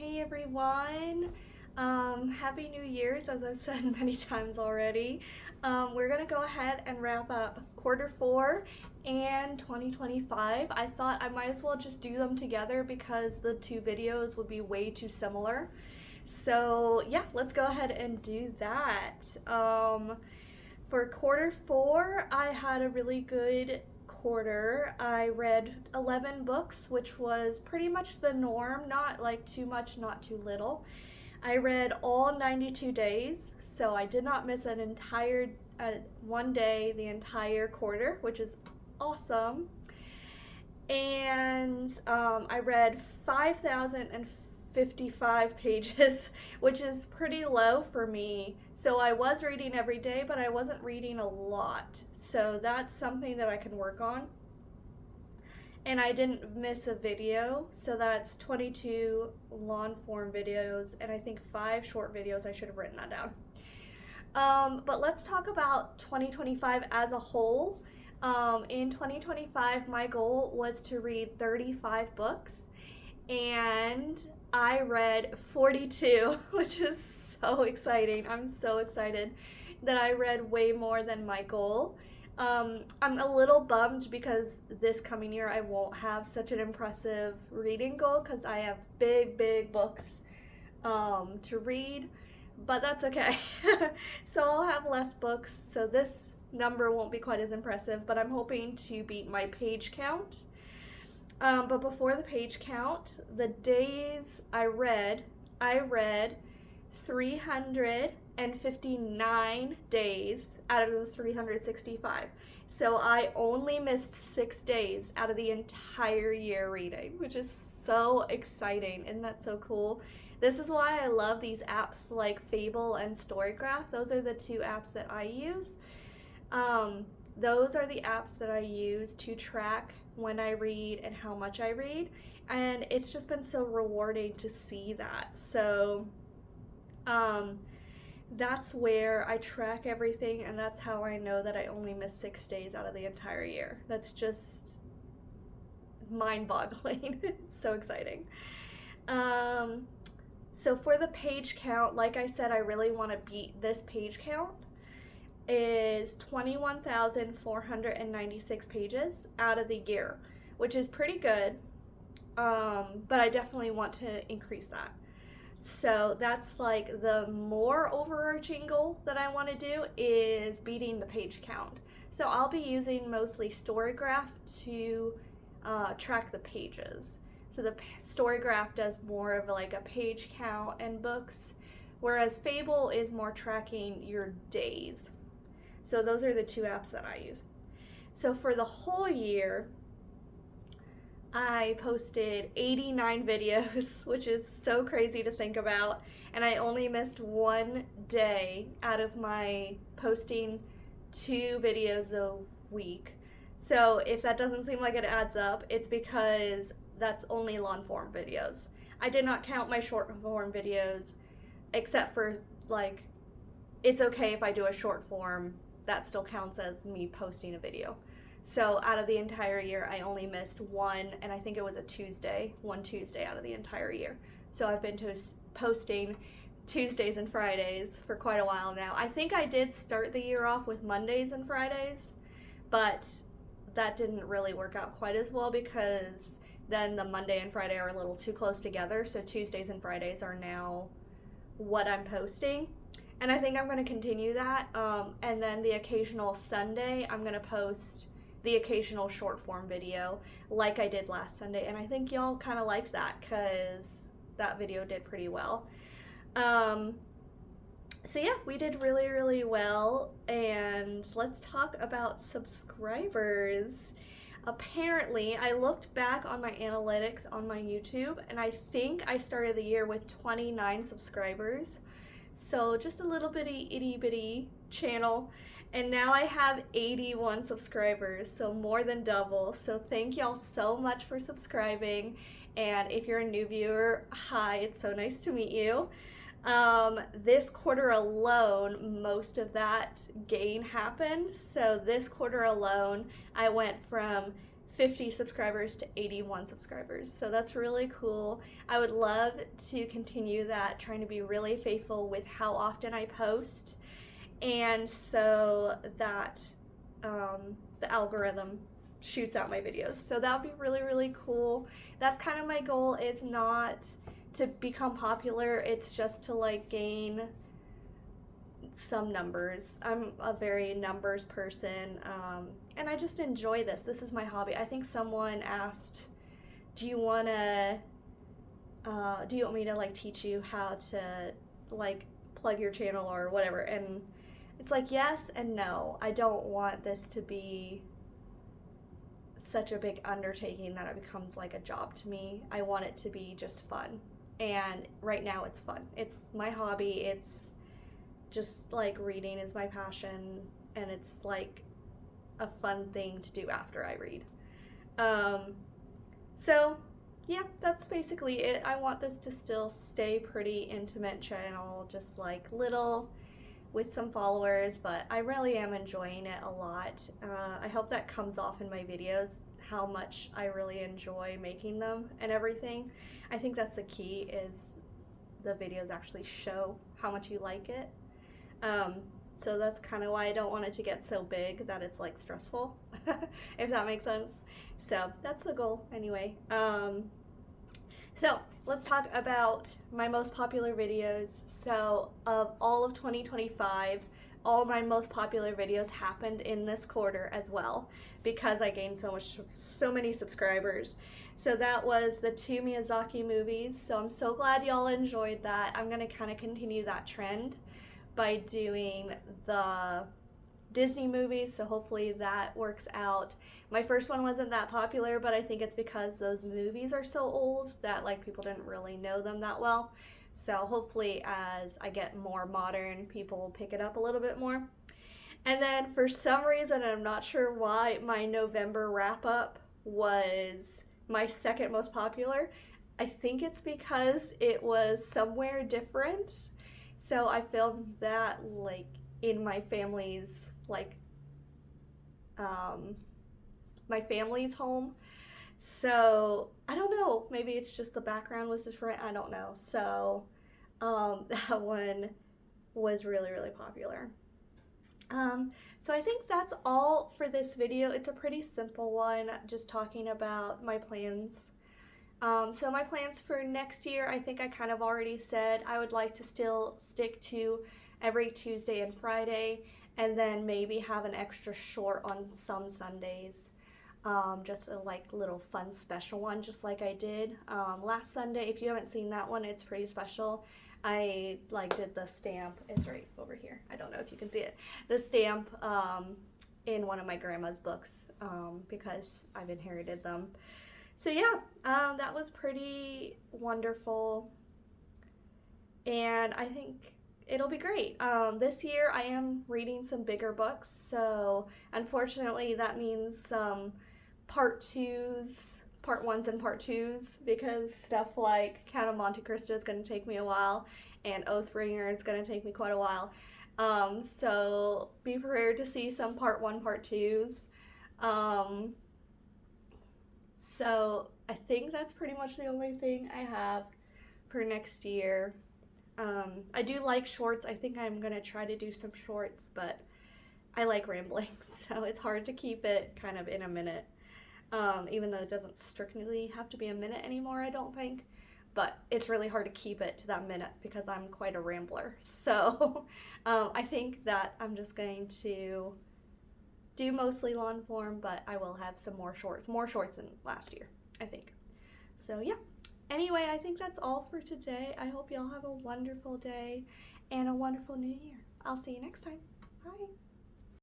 Hey everyone, Happy New Year's, as I've said many times already. We're gonna go ahead and wrap up quarter four and 2025. I thought I might as well just do them together because the two videos would be way too similar. So yeah, let's go ahead and do that. For quarter four, I had a really good quarter. I read 11 books, which was pretty much the norm, not like too much, not too little. I read all 92 days, so I did not miss an entire one day the entire quarter, which is awesome. And I read 5,055 pages, which is pretty low for me. So I was reading every day, but I wasn't reading a lot. So that's something that I can work on. And I didn't miss a video, so that's 22 long form videos and I think 5 short videos. I should have written that down. But let's talk about 2025 as a whole. In 2025, my goal was to read 35 books, and I read 42, which is so exciting. I'm so excited that I read way more than my goal. I'm a little bummed because this coming year I won't have such an impressive reading goal because I have big books to read, but that's okay. So I'll have less books, so this number won't be quite as impressive, but I'm hoping to beat my page count. But before the page count, the days I read 359 days out of the 365. So I only missed 6 days out of the entire year reading, which is so exciting. Isn't that so cool? This is why I love these apps like Fable and Storygraph. Those are the two apps that I use. Those are the apps that I use to track when I read and how much I read, and it's just been so rewarding to see that. So that's where I track everything, and that's how I know that I only missed 6 days out of the entire year. That's just mind-boggling. It's so exciting. So for the page count, like I said, I really want to beat this page count. Is 21,496 pages out of the year, which is pretty good, but I definitely want to increase that. So that's like the more overarching goal that I want to do is beating the page count. So I'll be using mostly Storygraph to track the pages. So the Storygraph does more of like a page count and books, whereas Fable is more tracking your days. So those are the two apps that I use. So for the whole year, I posted 89 videos, which is so crazy to think about. And I only missed one day out of my posting 2 videos a week. So if that doesn't seem like it adds up, it's because that's only long form videos. I did not count my short form videos, except for like, it's okay if I do a short form, that still counts as me posting a video. So out of the entire year, I only missed one, and I think it was one Tuesday out of the entire year. So I've been posting Tuesdays and Fridays for quite a while now. I think I did start the year off with Mondays and Fridays, but that didn't really work out quite as well because then the Monday and Friday are a little too close together. So Tuesdays and Fridays are now what I'm posting. And I think I'm going to continue that. And then the occasional Sunday, I'm going to post the occasional short form video like I did last Sunday. And I think y'all kind of liked that because that video did pretty well. So yeah, we did really well. And let's talk about subscribers. Apparently, I looked back on my analytics on my YouTube, and I think I started the year with 29 subscribers. So just a little bitty itty bitty channel, and now I have 81 subscribers, so more than double. So thank y'all so much for subscribing, and if you're a new viewer, hi, it's so nice to meet you. This quarter alone, most of that gain happened. So this quarter alone, I went from 50 subscribers to 81 subscribers. So that's really cool. I would love to continue that, trying to be really faithful with how often I post, and so that the algorithm shoots out my videos. So that would be really, really cool. That's kind of my goal, is not to become popular. It's just to like gain some numbers. I'm a very numbers person, and I just enjoy this. This is my hobby. I think someone asked, do you want me to like teach you how to like plug your channel or whatever? And it's like yes and no. I don't want this to be such a big undertaking that it becomes like a job to me. I want it to be just fun, and right now it's fun. It's my hobby. It's just like reading is my passion, and it's like a fun thing to do after I read. So yeah, that's basically it. I want this to still stay pretty intimate channel, just like little with some followers, but I really am enjoying it a lot. I hope that comes off in my videos, how much I really enjoy making them and everything. I think that's the key, is the videos actually show how much you like it. So that's kind of why I don't want it to get so big that it's like stressful, if that makes sense. So that's the goal anyway. So let's talk about my most popular videos. So of all of 2025, all my most popular videos happened in this quarter as well, because I gained so many subscribers. So that was the 2 Miyazaki movies. So I'm so glad y'all enjoyed that. I'm gonna kind of continue that trend by doing the Disney movies, so hopefully that works out. My first one wasn't that popular, but I think it's because those movies are so old that like people didn't really know them that well. So hopefully as I get more modern, people will pick it up a little bit more. And then for some reason, I'm not sure why, my November wrap up was my second most popular. I think it's because it was somewhere different. So I filmed that like in my family's my family's home. So I don't know, maybe it's just the background was different, I don't know. So that one was really, really popular. So I think that's all for this video. It's a pretty simple one, just talking about my plans. So my plans for next year, I think I kind of already said. I would like to still stick to every Tuesday and Friday, and then maybe have an extra short on some Sundays. Just a like little fun special one, just like I did last Sunday. If you haven't seen that one, it's pretty special. I like did the stamp. It's right over here. I don't know if you can see it. The stamp in one of my grandma's books, because I've inherited them. So yeah, that was pretty wonderful, and I think it'll be great. This year I am reading some bigger books, so unfortunately that means some part ones and part twos, because stuff like Count of Monte Cristo is going to take me a while, and Oathbringer is going to take me quite a while. So be prepared to see some part one, part twos. So I think that's pretty much the only thing I have for next year. I do like shorts. I think I'm going to try to do some shorts, but I like rambling, so it's hard to keep it kind of in a minute. Even though it doesn't strictly have to be a minute anymore, I don't think. But it's really hard to keep it to that minute because I'm quite a rambler. So I think that I'm just going to do mostly long form, but I will have some more shorts than last year, I think. So yeah. Anyway, I think that's all for today. I hope y'all have a wonderful day and a wonderful new year. I'll see you next time. Bye.